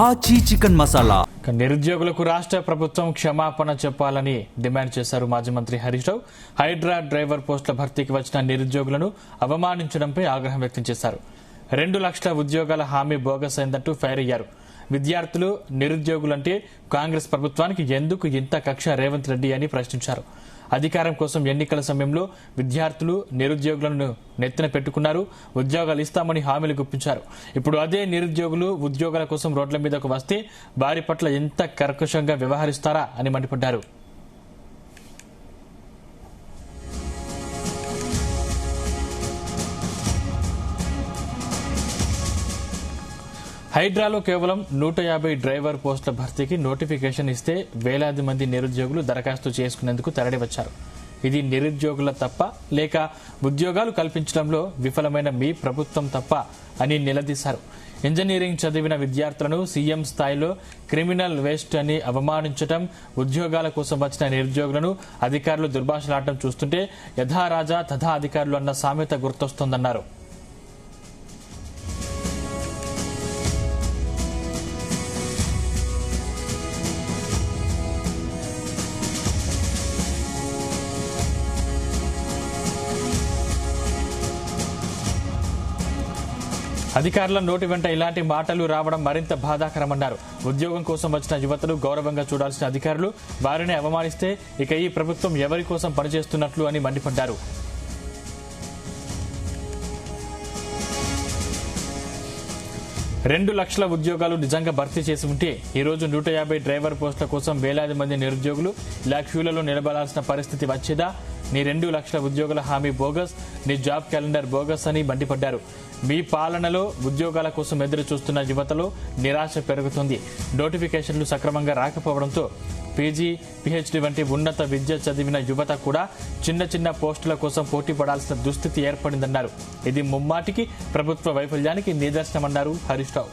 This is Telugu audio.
ఆచి చికెన్ మసాలా. నిరుద్యోగులకు రాష్ట్ర ప్రభుత్వం క్షమాపణ చెప్పాలని డిమాండ్ చేశారు మాజీ మంత్రి హరీష్ రావు. హైడ్రా డ్రైవర్ పోస్టుల భర్తీకి వచ్చిన నిరుద్యోగులను అవమానించడంపై ఆగ్రహం వ్యక్తం చేశారు. 2 లక్షల ఉద్యోగాల హామీ బోగస్ అయిందంటూ ఫైర్ అయ్యారు. విద్యార్థులు నిరుద్యోగులంటే కాంగ్రెస్ ప్రభుత్వానికి ఎందుకు ఇంత కక్ష రేవంత్ రెడ్డి అని ప్రశ్నించారు. అధికారం కోసం ఎన్నికల సమయంలో విద్యార్థులు నిరుద్యోగులను నెత్తిన పెట్టుకున్నారు. ఉద్యోగాలు ఇస్తామని హామీలు గుప్పించారు. ఇప్పుడు అదే నిరుద్యోగులు ఉద్యోగాల కోసం రోడ్ల మీదకు వస్తే వారి పట్ల ఎంత కర్కశంగా వ్యవహరిస్తారా అని మండిపడ్డారు. హైడ్రాలో కేవలం 150 డ్రైవర్ పోస్టుల భర్తీకి నోటిఫికేషన్ ఇస్తే వేలాది మంది నిరుద్యోగులు దరఖాస్తు చేసుకునేందుకు తరలివచ్చారు. ఇది నిరుద్యోగుల తప్ప లేక ఉద్యోగాలు కల్పించడంలో విఫలమైన మీ ప్రభుత్వం తప్ప అని నిలదీశారు. ఇంజనీరింగ్ చదివిన విద్యార్థులను సీఎం స్థాయిలో క్రిమినల్ వేస్ట్ అని అవమానించడం, ఉద్యోగాల కోసం వచ్చిన నిరుద్యోగులను అధికారులు దుర్భాషలాడటం చూస్తుంటే యథా రాజా తథా అధికారులు అన్న సామెత గుర్తొస్తోందన్నారు. అధికారుల నోటి వెంట ఇలాంటి మాటలు రావడం మరింత బాధాకరమన్నారు. ఉద్యోగం కోసం వచ్చిన యువతను గౌరవంగా చూడాల్సిన అధికారులు వారిని అవమానిస్తే ఇక ఈ ప్రభుత్వం ఎవరి కోసం పనిచేస్తున్నట్లు అని మండిపడ్డారు. రెండు లక్షల ఉద్యోగాలు నిజంగా భర్తీ చేసి ఉంటే ఈ రోజు 150 డ్రైవర్ పోస్టుల కోసం వేలాది మంది నిరుద్యోగులు ఇలా క్యూలలో నిలబడాల్సిన పరిస్థితి వచ్చేదా? నీ 2 లక్షల ఉద్యోగుల హామీ బోగస్, నీ జాబ్ క్యాలెండర్ బోగస్ అని మండిపడ్డారు. మీ పాలనలో ఉద్యోగాల కోసం ఎదురు చూస్తున్న యువతలో నిరాశ పెరుగుతుంది. నోటిఫికేషన్లు సక్రమంగా రాకపోవడంతో పీజీ, పీహెచ్డీ వంటి ఉన్నత విద్య చదివిన యువత కూడా చిన్న చిన్న పోస్టుల కోసం పోటీ పడాల్సిన దుస్థితి ఏర్పడిందన్నారు. ఇది ముమ్మాటికి ప్రభుత్వ వైఫల్యానికి నిదర్శనమన్నారు హరీష్ రావు.